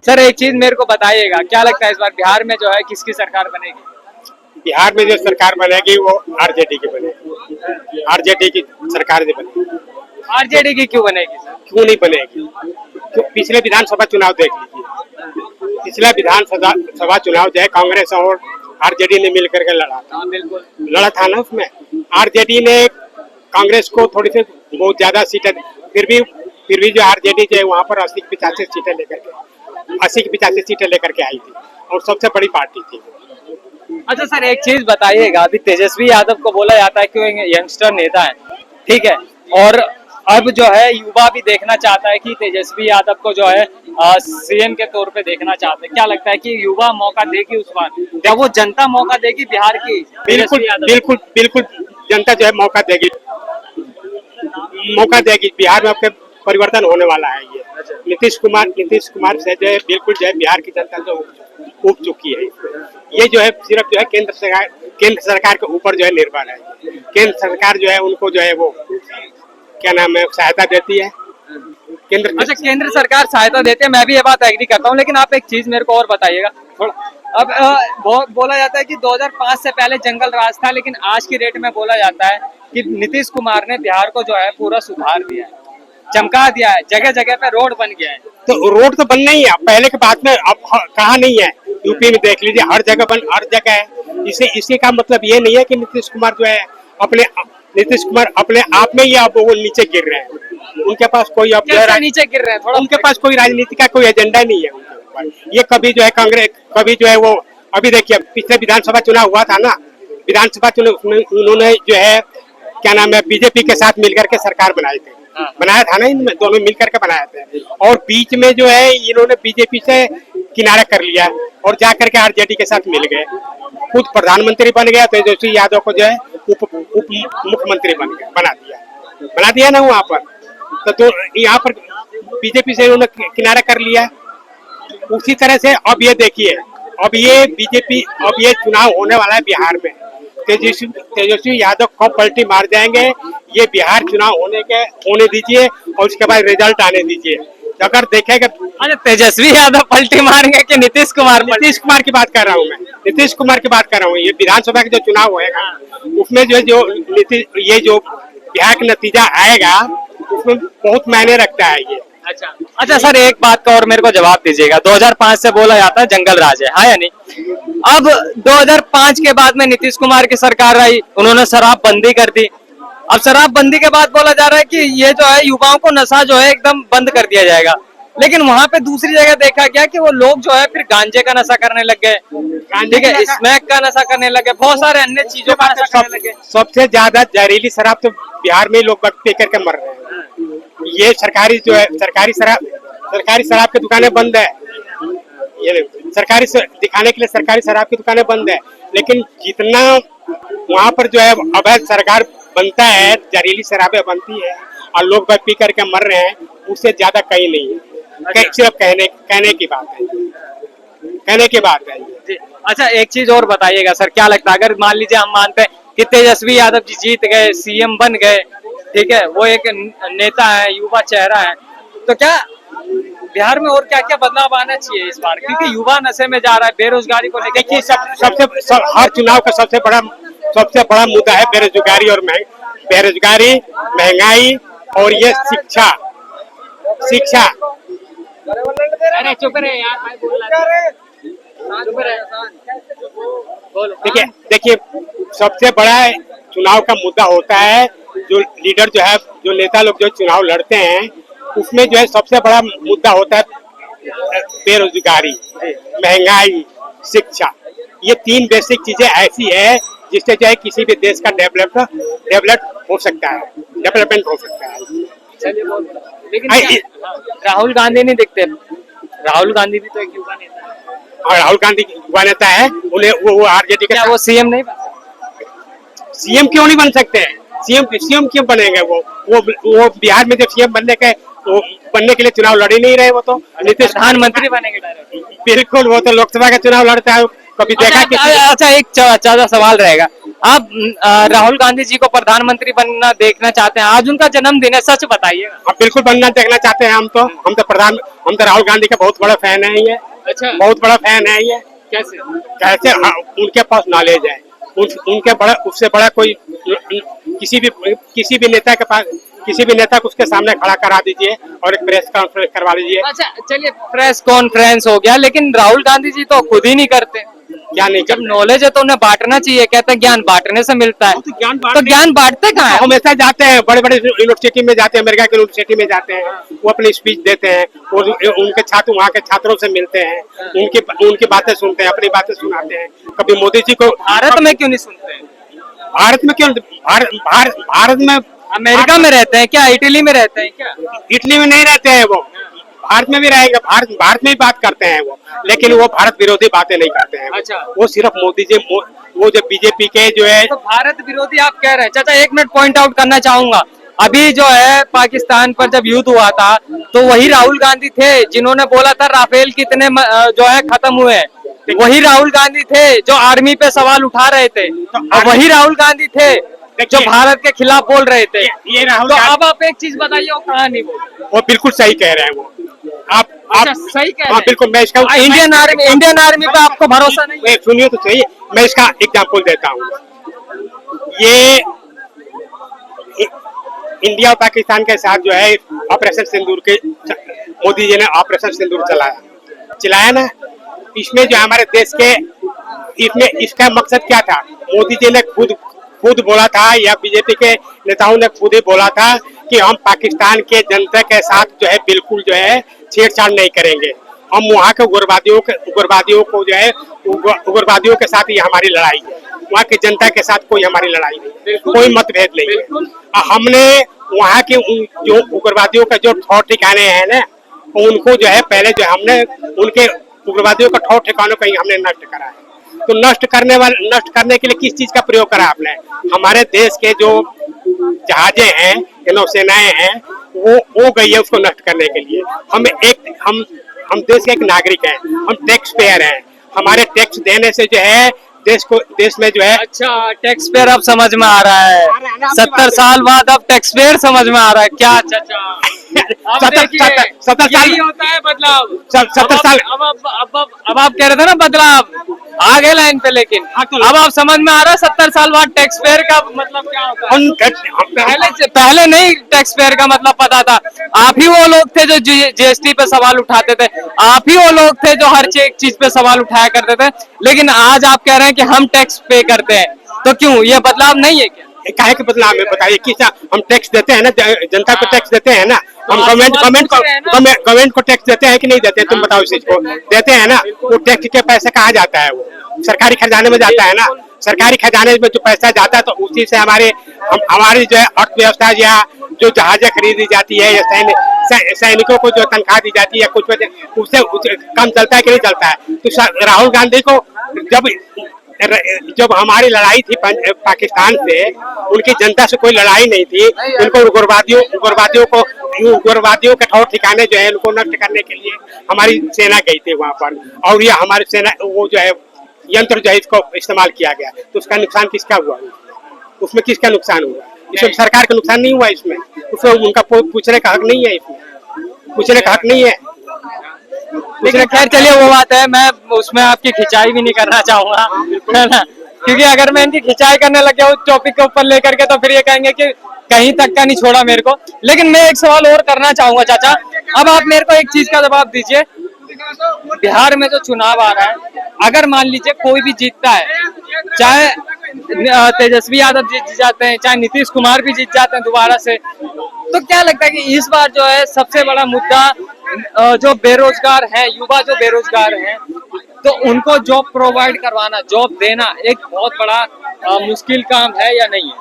Sir एक चीज मेरे को बताइएगा, क्या लगता है इस बार बिहार में जो है किसकी सरकार बनेगी? बिहार में जो सरकार बनेगी वो आरजेडी की बनेगी। आरजेडी की सरकार जो बनेगी। आरजेडी की क्यों बनेगी सर? क्यों नहीं बनेगी? तो पिछले विधानसभा चुनाव देख लीजिए। पिछला विधानसभा चुनाव जो है कांग्रेस और आरजेडी ने मिलकर के लड़ा था। हाँ बिल्कुल। लड़ा था ना, उसमें आरजेडी ने कांग्रेस को थोड़ी सी बहुत ज्यादा सीटें, फिर भी जो आरजेडी जो है वहाँ पर 80-85 सीटें लेकर के 80-85 सीटें लेकर के आई थी और सबसे बड़ी पार्टी थी। अच्छा सर एक चीज बताइएगा, अभी तेजस्वी यादव को बोला जाता है कि वो यंगस्टर नेता है, ठीक है, और अब जो है युवा भी देखना चाहता है कि तेजस्वी यादव को जो है सीएम के तौर पे देखना चाहते हैं। क्या लगता है कि युवा मौका देगी उस बार, क्या वो जनता मौका देगी बिहार की? बिल्कुल बिल्कुल बिल्कुल जनता जो है मौका देगी बिहार में आपके परिवर्तन होने वाला है। ये नीतीश कुमार से जो है बिल्कुल जो है बिहार की जनता जो उब चुकी है। ये जो है सिर्फ जो है केंद्र सरकार के ऊपर जो है निर्भर है। केंद्र सरकार जो है उनको जो है वो क्या नाम है सहायता देती है। अच्छा केंद्र सरकार सहायता देती है, मैं भी ये बात एग्री करता हूँ, लेकिन आप एक चीज मेरे को और बताइएगा थोड़ा। अब बोला जाता है कि 2005 से पहले जंगल राज था, लेकिन आज की डेट में बोला जाता है कि नीतीश कुमार ने बिहार को जो है पूरा सुधार दिया है, चमका दिया है, जगह जगह पे रोड बन गया है। तो रोड तो बनना ही है, पहले के बाद में अब कहाँ नहीं है। यूपी में देख लीजिए हर जगह है। इसी का मतलब ये नहीं है कि नीतीश कुमार अपने आप में ही अब वो नीचे गिर रहे हैं। उनके पास कोई अब नीचे गिर रहे हैं थोड़ा, उनके पास कोई राजनीति का कोई एजेंडा नहीं है उनके ऊपर। ये कभी जो है कांग्रेस, कभी जो है वो अभी देखिए पिछले विधानसभा चुनाव हुआ था ना, विधानसभा चुनाव उन्होंने जो है क्या नाम है बीजेपी के साथ मिलकर के सरकार बनाए थे। बनाया था ना, इनमें दोनों मिलकर के बनाए थे, और बीच में जो है इन्होंने बीजेपी से किनारा कर लिया और जाकर के आरजेडी के साथ मिल गए। खुद प्रधानमंत्री बन गया तेजस्वी यादव को जो है उप मुख्यमंत्री बना दिया ना वहाँ पर। तो यहाँ पर बीजेपी से उन्होंने किनारा कर लिया। उसी तरह से अब ये देखिए, अब ये चुनाव होने वाला है बिहार में। तेजस्वी यादव को पलटी मार जाएंगे। ये बिहार चुनाव होने दीजिए और उसके बाद रिजल्ट आने दीजिए। अगर देखेगा अच्छा तेजस्वी यादव पलटी मारेंगे कि नीतीश कुमार की बात कर रहा हूँ मैं, नीतीश कुमार की बात कर रहा हूँ। ये विधानसभा का जो चुनाव होएगा उसमें जो बिहार का नतीजा आएगा उसमें बहुत मायने रखता है ये। अच्छा सर एक बात का और मेरे को जवाब दीजिएगा, 2005 से बोला जाता है जंगल राज है या नहीं? अब 2005 के बाद में नीतीश कुमार की सरकार आई, उन्होंने शराबबंदी कर दी। अब शराबबंदी के बाद बोला जा रहा है कि ये जो है युवाओं को नशा जो है एकदम बंद कर दिया जाएगा, लेकिन वहाँ पे दूसरी जगह देखा गया कि वो लोग जो है फिर गांजे का नशा करने लग गए, ठीक है, स्मैक का नशा करने लगे, बहुत सारे अन्य चीजों का नशा करने लगे। सबसे ज्यादा जहरीली शराब तो बिहार में लोग पी करके मर रहे हैं। ये सरकारी शराब की दुकानें बंद है। ये दिखाने के लिए सरकारी शराब की दुकानें बंद है, लेकिन जितना वहाँ पर जो है अवैध सरकार बनता है, जहरीली शराबें बनती है और लोग पी करके मर रहे हैं, उससे ज्यादा कहीं नहीं है। सिर्फ कहने की बात है। अच्छा एक चीज और बताइएगा सर, क्या लगता है अगर मान लीजिए हम मानते हैं कि तेजस्वी यादव जी जीत गए, सीएम बन गए, ठीक है, वो एक नेता है, युवा चेहरा है, तो क्या बिहार में और क्या क्या बदलाव आना चाहिए इस बार? क्योंकि युवा नशे में जा रहा है, बेरोजगारी को लेकर। देखिए हर चुनाव का सबसे बड़ा मुद्दा है बेरोजगारी, महंगाई और ये शिक्षा। अरे चुप रहे यार, भाई बोल रहा। देखिए सबसे बड़ा चुनाव का मुद्दा होता है जो लीडर जो है, जो नेता लोग जो चुनाव लड़ते हैं, उसमें जो है सबसे बड़ा मुद्दा होता है बेरोजगारी, महंगाई, शिक्षा। ये 3 बेसिक चीजें ऐसी है जिससे जो है किसी भी देश का डेवलपमेंट हो सकता है। लेकिन राहुल गांधी नहीं दिखते। राहुल गांधी भी तो एक युवा नेता है। और राहुल गांधी युवा नेता है, उन्हें वो आरजेडी का वो सीएम नहीं सीएम क्यों नहीं बन सकते हैं? सीएम क्यों बनेंगे? वो बिहार में जब सीएम बनने के लिए चुनाव लड़ ही नहीं रहे। वो तो नीतीश प्रधानमंत्री बनेंगे डायरेक्ट। बिल्कुल, वो तो लोकसभा का चुनाव लड़ता है। कभी देखा कि अच्छा एक अच्छा सवाल रहेगा, आप राहुल गांधी जी को प्रधानमंत्री बनना देखना चाहते हैं, आज उनका जन्मदिन है, सच बताइए। हम बिल्कुल बनना देखना चाहते हैं। हम तो राहुल गांधी का बहुत बड़ा फैन है ये। अच्छा, बहुत बड़ा फैन है ये। कैसे? कैसे? हाँ, उनके पास नॉलेज है। उनके बड़ा, उससे बड़ा कोई किसी भी नेता के पास, किसी भी नेता को उसके सामने खड़ा करा दीजिए और एक प्रेस कॉन्फ्रेंस करवा लीजिए। अच्छा चलिए, प्रेस कॉन्फ्रेंस हो गया, लेकिन राहुल गांधी जी तो खुद ही नहीं करते। क्या नहीं? जब नॉलेज है तो उन्हें बांटना चाहिए, कहते हैं ज्ञान बांटने से मिलता है, तो ज्ञान बांटते कहाँ है? हमेशा जाते हैं, बड़े बड़े यूनिवर्सिटी में जाते हैं, अमेरिका की यूनिवर्सिटी में जाते हैं, वो अपनी स्पीच देते हैं, वो उनके छात्र वहाँ के छात्रों से मिलते हैं, उनकी बातें सुनते हैं, अपनी बातें सुनाते हैं। कभी मोदी जी को भारत में क्यों नहीं सुनते हैं? भारत में क्यों? भारत में, अमेरिका में रहते हैं क्या, इटली में रहते हैं क्या? इटली में नहीं रहते हैं वो, भारत में भी रहेंगे। भारत में भी बात करते हैं वो, लेकिन वो भारत विरोधी बातें नहीं करते हैं। अच्छा। वो सिर्फ मोदी जी, वो जो बीजेपी के जो है। तो भारत विरोधी आप कह रहे हैं। चाचा एक मिनट पॉइंट आउट करना चाहूंगा, अभी जो है पाकिस्तान पर जब युद्ध हुआ था तो वही राहुल गांधी थे जिन्होंने बोला था राफेल कितने जो है खत्म हुए हैं, वही राहुल गांधी थे जो आर्मी पे सवाल उठा रहे थे, और वही राहुल गांधी थे जो भारत के खिलाफ बोल रहे थे। ये राहुल तो अब आप एक चीज बताइए, वो कहाँ नहीं बोल? वो बिल्कुल सही कह रहे हैं वो। अच्छा, सही कह रहे हाँ हैं। बिल्कुल। मैं इसका इंडियन आर्मी पे आपको भरोसा नहीं है? सुनिए तो सही, मैं इसका एग्जाम्पल देता हूँ। ये इंडिया और पाकिस्तान के साथ जो है ऑपरेशन सिंदूर के, मोदी जी ने ऑपरेशन सिंदूर चलाया ना, इसमें जो हमारे देश के, इसमें इसका मकसद क्या था? मोदी जी ने खुद बोला था, या बीजेपी के नेताओं ने खुद ही बोला था कि हम पाकिस्तान के जनता के साथ जो है बिल्कुल जो है छेड़छाड़ नहीं करेंगे। हम वहाँ के उग्रवादियों को जो है, उग्रवादियों के साथ ही हमारी लड़ाई है, वहाँ की जनता के साथ कोई हमारी लड़ाई नहीं, कोई मतभेद नहीं है। हमने वहाँ के जो उग्रवादियों का जो ठौर ठिकाने हैं ना, उनको जो है पहले जो हमने उनके उग्रवादियों का ठौर ठिकानों को ही हमने नष्ट करा है। तो नष्ट करने के लिए किस चीज का प्रयोग करा आपने? हमारे देश के जो जहाजें हैं, नौसेनाएं हैं, वो गई है उसको नष्ट करने के लिए। हम देश के एक नागरिक हैं, हम टैक्स पेयर हैं। हमारे टैक्स देने से जो है देश में जो है। अच्छा, टैक्स पेयर अब समझ में आ रहा है, 70 साल बाद अब टैक्स पेयर समझ में आ रहा है क्या चाचा? 70 साल होता है बदलाव। 70 साल। अब आप कह रहे थे ना बदलाव आ गए लाइन पे, लेकिन अब आप समझ में आ रहा है 70 साल बाद टैक्स पेयर का मतलब क्या होता है? पहले नहीं टैक्स पेयर का मतलब पता था। आप ही वो लोग थे जो जीएसटी पे सवाल उठाते थे, आप ही वो लोग थे जो हर चीज पे सवाल उठाया करते थे, लेकिन आज आप कह रहे हैं कि हम टैक्स पे करते हैं, तो क्यों? ये बदलाव नहीं है क्या? काहे के बदलाव में बताइए? किस हम टैक्स देते हैं ना, जनता को टैक्स देते हैं ना, हम गवर्नमेंट को टैक्स देते हैं कि नहीं देते? तुम बताओ इस चीज को। देते हैं ना। वो टैक्स के पैसे कहाँ जाता है? वो सरकारी खजाने में जाता है ना। सरकारी खजाने में जो पैसा जाता है तो उसी से हमारी जो है अर्थव्यवस्था, या जो जहाजें खरीदी जाती है, या सैनिकों को जो तनख्वाह दी जाती है, कुछ उससे कम चलता है कि नहीं चलता है? तो राहुल गांधी को जब हमारी लड़ाई थी पाकिस्तान से, उनकी जनता से कोई लड़ाई नहीं थी। उनको उग्रवादियों के ठौर ठिकाने जो है उनको नष्ट करने के लिए हमारी सेना गई थी वहां पर, और ये हमारी सेना वो जो है यंत्र जो है इसको इस्तेमाल किया गया। तो उसका नुकसान किसका हुआ? उसमें किसका नुकसान हुआ? इसमें सरकार का नुकसान नहीं हुआ। इसमें उनका पूछने का हक नहीं है, इसमें पूछने का हक नहीं है। लेकिन खैर चलिए, वो बात है, मैं उसमें आपकी खिंचाई भी नहीं करना चाहूंगा, है ना, क्योंकि अगर मैं इनकी खिंचाई करने लग गया उस टॉपिक के ऊपर लेकर के तो फिर ये कहेंगे कि कहीं तक का नहीं छोड़ा मेरे को। लेकिन मैं एक सवाल और करना चाहूंगा चाचा, अब आप मेरे को एक चीज का जवाब दीजिए। बिहार में जो चुनाव आ रहा है, अगर मान लीजिए कोई भी जीतता है, चाहे तेजस्वी यादव जीत जाते हैं, चाहे नीतीश कुमार भी जीत जाते हैं दोबारा से, तो क्या लगता है कि इस बार जो है सबसे बड़ा मुद्दा जो बेरोजगार है, युवा जो बेरोजगार हैं, तो उनको जॉब प्रोवाइड करवाना, जॉब देना एक बहुत बड़ा मुश्किल काम है या नहीं है?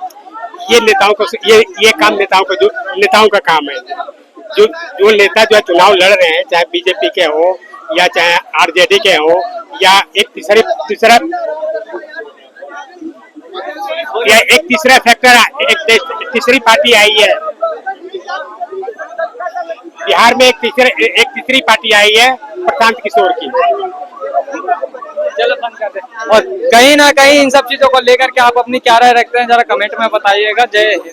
ये काम नेताओं का काम है। जो नेता जो है चुनाव लड़ रहे हैं, चाहे बीजेपी के हो या चाहे आरजेडी के हो, या एक तीसरा फैक्टर, एक तीसरी पार्टी आई है बिहार में, एक तीसरी पार्टी आई है प्रशांत किशोर की। चलो बंद कर दे। और कहीं ना कहीं इन सब चीजों को लेकर के आप अपनी क्या राय रखते हैं जरा कमेंट में बताइएगा। जय हिंद।